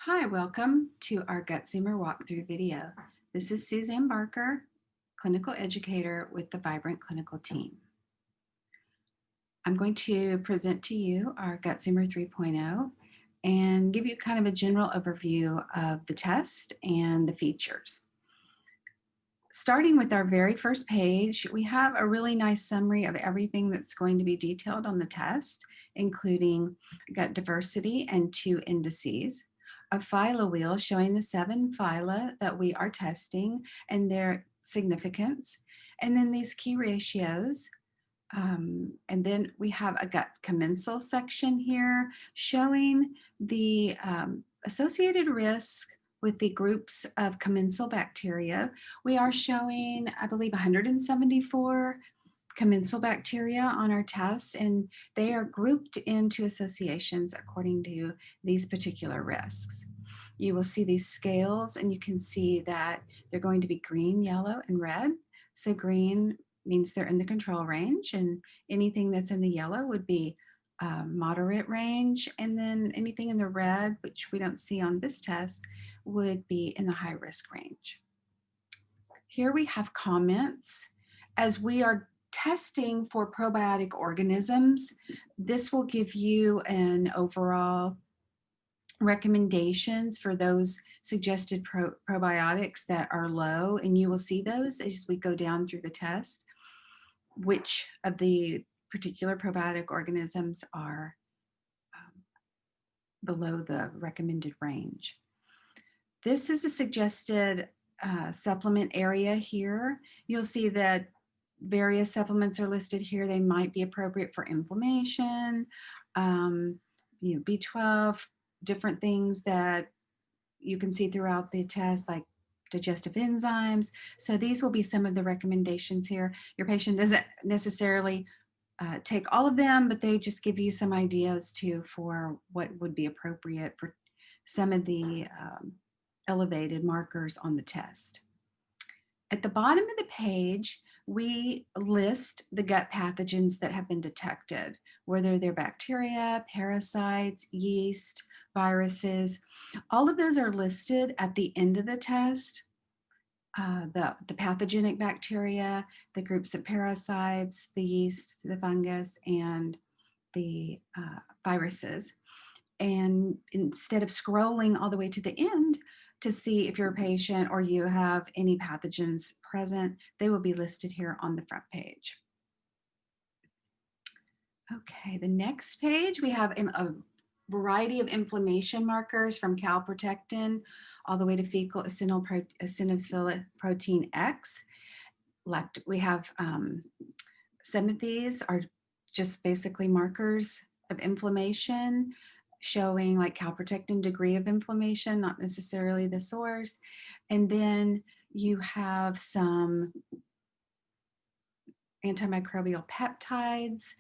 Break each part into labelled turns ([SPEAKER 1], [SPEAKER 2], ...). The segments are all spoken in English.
[SPEAKER 1] Hi, welcome to our Gut Zoomer walkthrough video. This is Suzanne Barker, clinical educator with the Vibrant Clinical Team. I'm going to present to you our Gut Zoomer 3.0 and give you kind of a general overview of the test and the features. Starting with our very first page, we have a really nice summary of everything that's going to be detailed on the test, including gut diversity and 2 indices, a phyla wheel showing the 7 phyla that we are testing and their significance, and then these key ratios. And then we have a gut commensal section here showing the associated risk with the groups of commensal bacteria. We are showing, I believe, 174 commensal bacteria on our test, and they are grouped into associations according to these particular risks. You will see these scales, and you can see that they're going to be green, yellow, and red. So green means they're in the control range, and anything that's in the yellow would be moderate range, and then anything in the red, which we don't see on this test, would be in the high risk range. Here we have comments. As we are testing for probiotic organisms, this will give you an overall recommendations for those suggested probiotics that are low, and you will see those as we go down through the test, which of the particular probiotic organisms are below the recommended range. This is a suggested supplement area here. You'll see that various supplements are listed here. They might be appropriate for inflammation, B12, different things that you can see throughout the test, like digestive enzymes. So these will be some of the recommendations here. Your patient doesn't necessarily take all of them, but they just give you some ideas too for what would be appropriate for some of the elevated markers on the test. At the bottom of the page, we list the gut pathogens that have been detected, whether they're bacteria, parasites, yeast, viruses. All of those are listed at the end of the test. The pathogenic bacteria, the groups of parasites, the yeast, the fungus, and the viruses. And instead of scrolling all the way to the end to see if you're a patient or you have any pathogens present, they will be listed here on the front page. Okay, the next page, we have a variety of inflammation markers from calprotectin all the way to fecal eosinophilic protein X. We have some of these are just basically markers of inflammation, showing like calprotectin degree of inflammation, not necessarily the source. And then you have some antimicrobial peptides.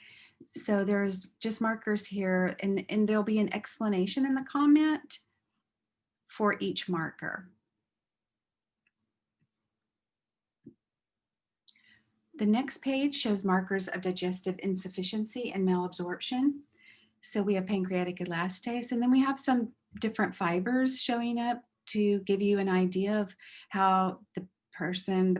[SPEAKER 1] So there's just markers here, and there'll be an explanation in the comment for each marker. The next page shows markers of digestive insufficiency and malabsorption. So we have pancreatic elastase, and then we have some different fibers showing up to give you an idea of how the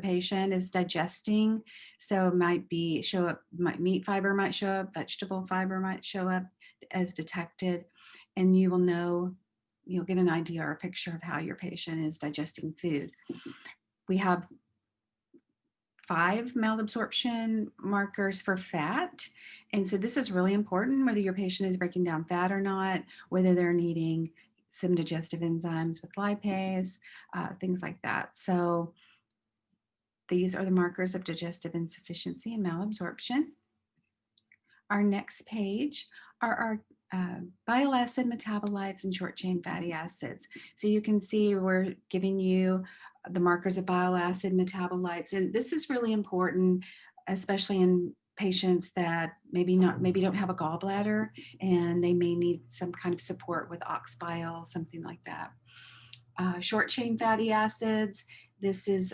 [SPEAKER 1] patient is digesting. So it might show up, meat fiber might show up, vegetable fiber might show up as detected, and you will know, you'll get an idea or a picture of how your patient is digesting food. We have 5 malabsorption markers for fat. And so this is really important, whether your patient is breaking down fat or not, whether they're needing some digestive enzymes with lipase, things like that. So these are the markers of digestive insufficiency and malabsorption. Our next page are our bile acid metabolites and short chain fatty acids. So you can see we're giving you the markers of bile acid metabolites, and this is really important, especially in patients that maybe don't have a gallbladder and they may need some kind of support with ox bile, something like that. Short chain fatty acids, this is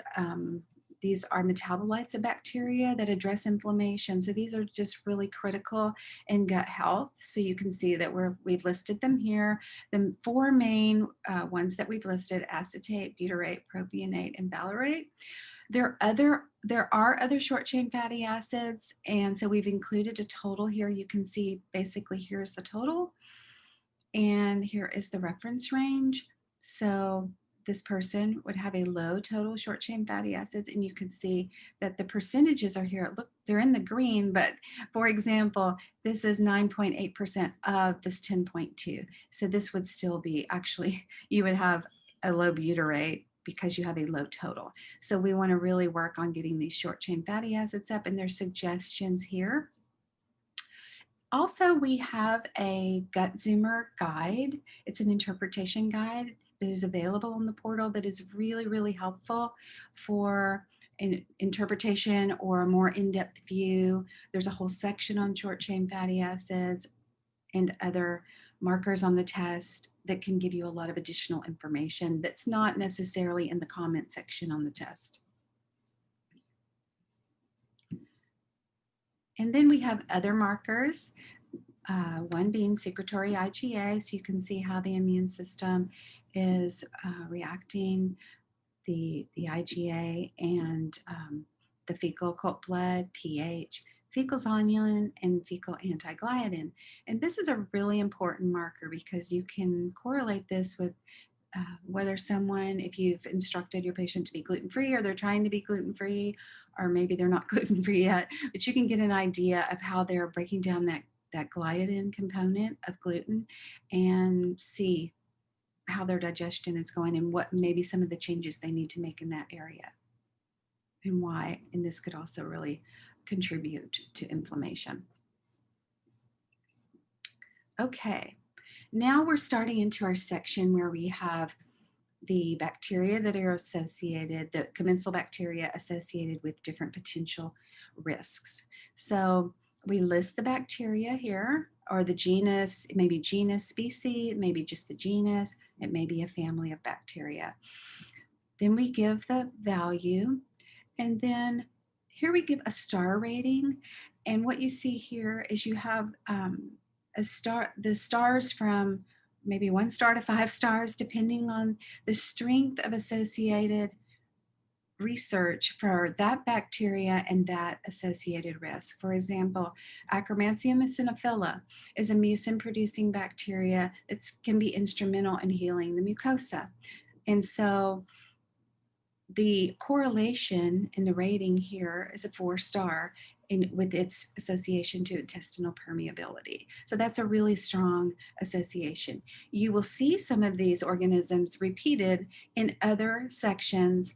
[SPEAKER 1] These are metabolites of bacteria that address inflammation. So these are just really critical in gut health. So you can see that we've listed them here. The four main ones that we've listed: acetate, butyrate, propionate, and valerate. There are other short chain fatty acids, and so we've included a total here. You can see basically here's the total, and here is the reference range. So this person would have a low total short chain fatty acids, and you can see that the percentages are here. Look, they're in the green, but for example, this is 9.8% of this 10.2. So this would still be, actually, you would have a low butyrate because you have a low total. So we want to really work on getting these short chain fatty acids up, and there's suggestions here. Also, we have a Gut Zoomer guide. It's an interpretation guide that is available on the portal that is really, really helpful for an interpretation or a more in-depth view. There's a whole section on short chain fatty acids and other markers on the test that can give you a lot of additional information that's not necessarily in the comment section on the test. And then we have other markers, one being secretory IgA, so you can see how the immune system is reacting, the IgA and the fecal occult blood, pH, fecal zonulin, and fecal antigliadin. And this is a really important marker because you can correlate this with whether someone, if you've instructed your patient to be gluten-free or they're trying to be gluten-free, or maybe they're not gluten-free yet, but you can get an idea of how they're breaking down that gliadin component of gluten and see how their digestion is going and what maybe some of the changes they need to make in that area and why. And this could also really contribute to inflammation. Okay. Now we're starting into our section where we have the bacteria that are associated, the commensal bacteria associated with different potential risks. So we list the bacteria here, or the genus. It may be genus, species, it may be just the genus, it may be a family of bacteria. Then we give the value, and then here we give a star rating. And what you see here is you have the stars from maybe 1 star to 5 stars, depending on the strength of associated research for that bacteria and that associated risk. For example, Akkermansia eosinophila is a mucin-producing bacteria that can be instrumental in healing the mucosa. And so the correlation in the rating here is a 4 star with its association to intestinal permeability. So that's a really strong association. You will see some of these organisms repeated in other sections,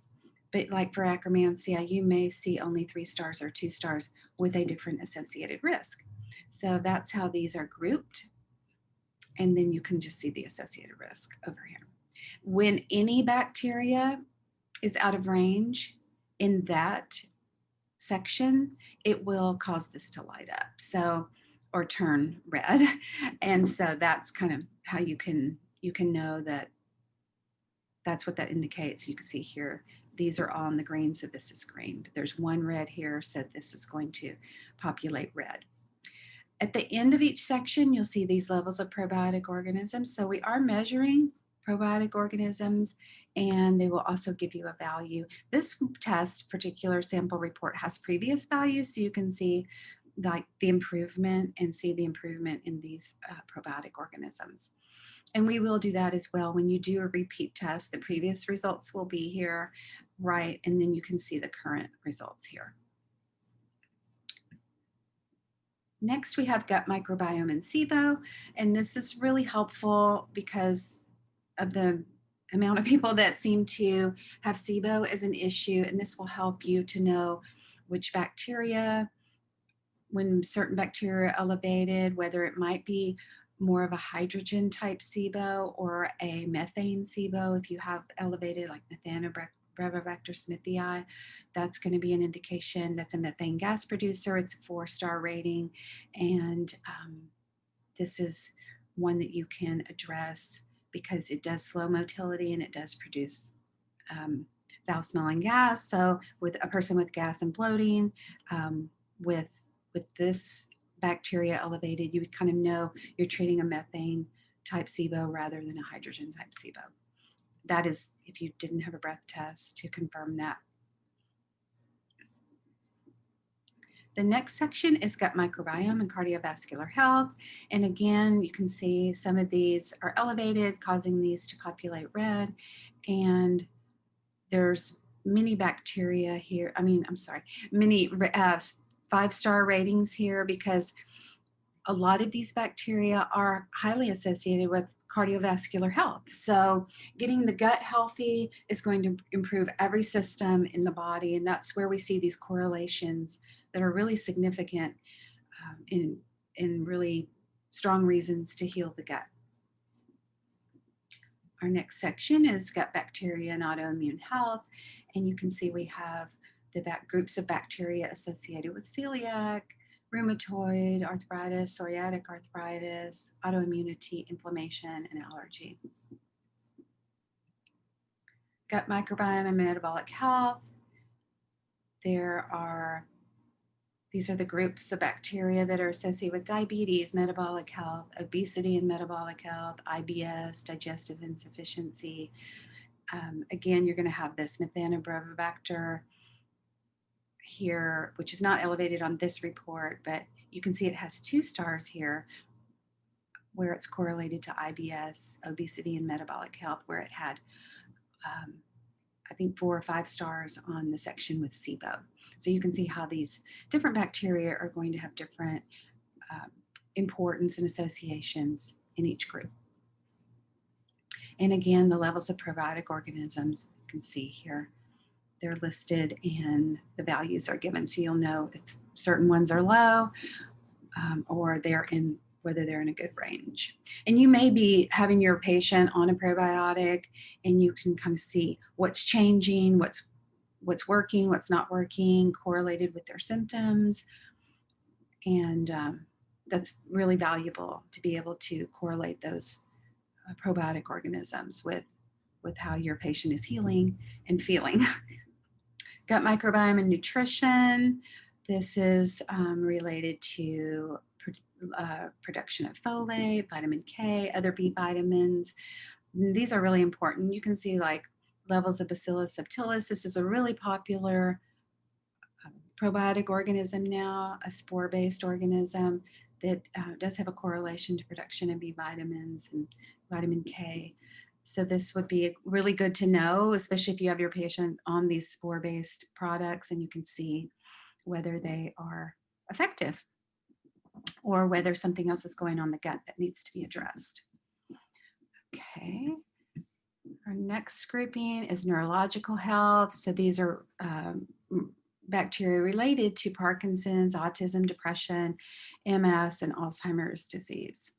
[SPEAKER 1] but like for Akkermansia, you may see only 3 stars or 2 stars with a different associated risk. So that's how these are grouped. And then you can just see the associated risk over here. When any bacteria is out of range in that section, it will cause this to light up, so, or turn red. And so that's kind of how you can know that that's what that indicates. You can see here, these are all in the green, so this is green, but there's one red here, so this is going to populate red. At the end of each section, you'll see these levels of probiotic organisms. So we are measuring probiotic organisms, and they will also give you a value. This test, particular sample report, has previous values, so you can see like the improvement and see the improvement in these probiotic organisms. And we will do that as well. When you do a repeat test, the previous results will be here, right? And then you can see the current results here. Next, we have gut microbiome and SIBO, and this is really helpful because of the amount of people that seem to have SIBO as an issue, and this will help you to know which bacteria, when certain bacteria are elevated, whether it might be more of a hydrogen type SIBO or a methane SIBO. If you have elevated like Methanobrevibacter smithii, that's going to be an indication. That's a methane gas producer. It's a 4-star rating, and this is one that you can address because it does slow motility and it does produce foul-smelling gas. So with a person with gas and bloating, with this bacteria elevated, you would kind of know you're treating a methane type SIBO rather than a hydrogen type SIBO. That is if you didn't have a breath test to confirm that. The next section is gut microbiome and cardiovascular health. And again, you can see some of these are elevated, causing these to populate red. And there's many bacteria here. Many 5-star ratings here because a lot of these bacteria are highly associated with cardiovascular health. So getting the gut healthy is going to improve every system in the body. And that's where we see these correlations that are really significant in really strong reasons to heal the gut. Our next section is gut bacteria and autoimmune health. And you can see we have the groups of bacteria associated with celiac, rheumatoid arthritis, psoriatic arthritis, autoimmunity, inflammation, and allergy. Gut microbiome and metabolic health. These are the groups of bacteria that are associated with diabetes, metabolic health, obesity and metabolic health, IBS, digestive insufficiency. Again, you're going to have this Methanobrevibacter here, which is not elevated on this report, but you can see it has 2 stars here where it's correlated to IBS, obesity, and metabolic health, where it had, I think, 4 or 5 stars on the section with SIBO. So you can see how these different bacteria are going to have different importance and associations in each group. And again, the levels of probiotic organisms, you can see here, they're listed and the values are given. So you'll know if certain ones are low or whether they're in a good range. And you may be having your patient on a probiotic and you can kind of see what's changing, what's working, what's not working, correlated with their symptoms. And that's really valuable to be able to correlate those probiotic organisms with how your patient is healing and feeling. Gut microbiome and nutrition. This is related to production of folate, vitamin K, other B vitamins. These are really important. You can see like levels of Bacillus subtilis. This is a really popular probiotic organism now, a spore-based organism that does have a correlation to production of B vitamins and vitamin K. So this would be really good to know, especially if you have your patient on these spore-based products and you can see whether they are effective or whether something else is going on in the gut that needs to be addressed. Okay. Our next grouping is neurological health. So these are bacteria related to Parkinson's, autism, depression, MS, and Alzheimer's disease.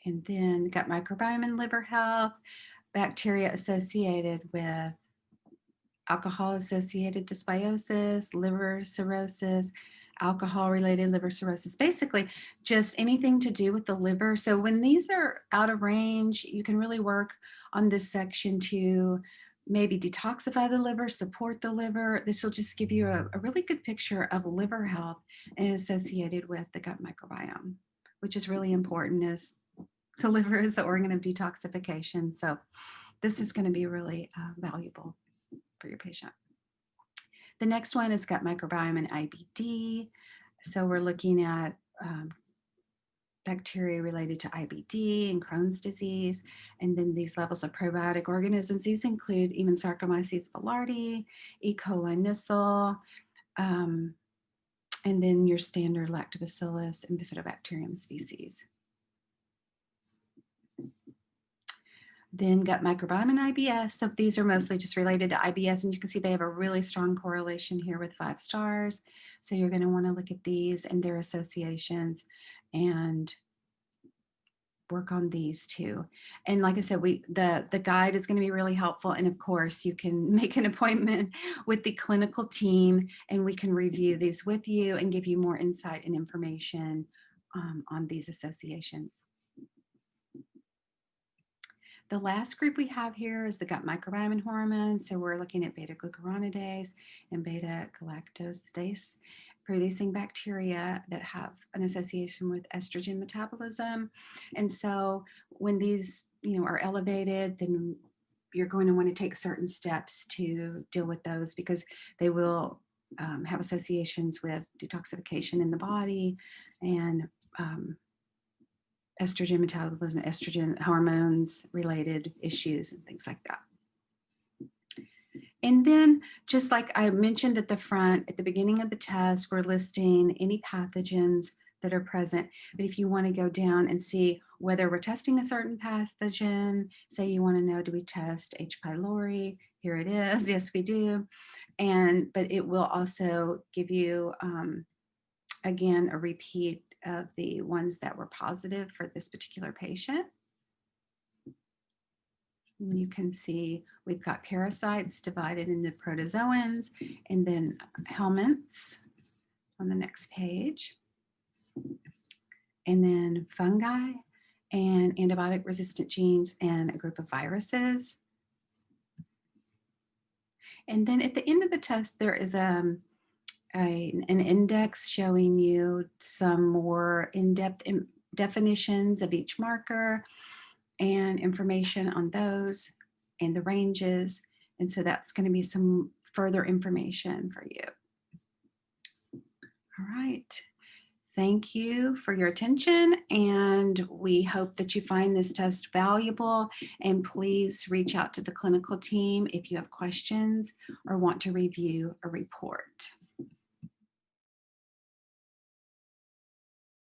[SPEAKER 1] And then gut microbiome and liver health, bacteria associated with alcohol-associated dysbiosis, liver cirrhosis, alcohol-related liver cirrhosis, basically just anything to do with the liver. So when these are out of range, you can really work on this section to maybe detoxify the liver, support the liver. This will just give you a really good picture of liver health and associated with the gut microbiome, which is really important as the liver is the organ of detoxification. So this is going to be really valuable for your patient. The next one is gut microbiome and IBD. So we're looking at bacteria related to IBD and Crohn's disease. And then these levels of probiotic organisms, these include even Saccharomyces boulardii, E. coli Nissl, and then your standard Lactobacillus and Bifidobacterium species. Then gut microbiome and IBS. So these are mostly just related to IBS, and you can see they have a really strong correlation here with 5 stars. So you're going to want to look at these and their associations and work on these too. And like I said, the guide is going to be really helpful. And of course, you can make an appointment with the clinical team and we can review these with you and give you more insight and information on these associations. The last group we have here is the gut microbiome and hormones. So we're looking at beta-glucuronidase and beta-galactosidase producing bacteria that have an association with estrogen metabolism. And so when these, are elevated, then you're going to want to take certain steps to deal with those because they will have associations with detoxification in the body and estrogen metabolism, estrogen hormones related issues and things like that. And then, just like I mentioned at the front, at the beginning of the test, we're listing any pathogens that are present. But if you want to go down and see whether we're testing a certain pathogen, say you want to know, do we test H. pylori? Here it is. Yes, we do. But it will also give you, again, a repeat of the ones that were positive for this particular patient. And you can see we've got parasites divided into protozoans and then helminths on the next page. And then fungi and antibiotic resistant genes and a group of viruses. And then at the end of the test, there is an index showing you some more in-depth definitions of each marker and information on those and the ranges. And so that's going to be some further information for you. All right. Thank you for your attention, and we hope that you find this test valuable, and please reach out to the clinical team if you have questions or want to review a report.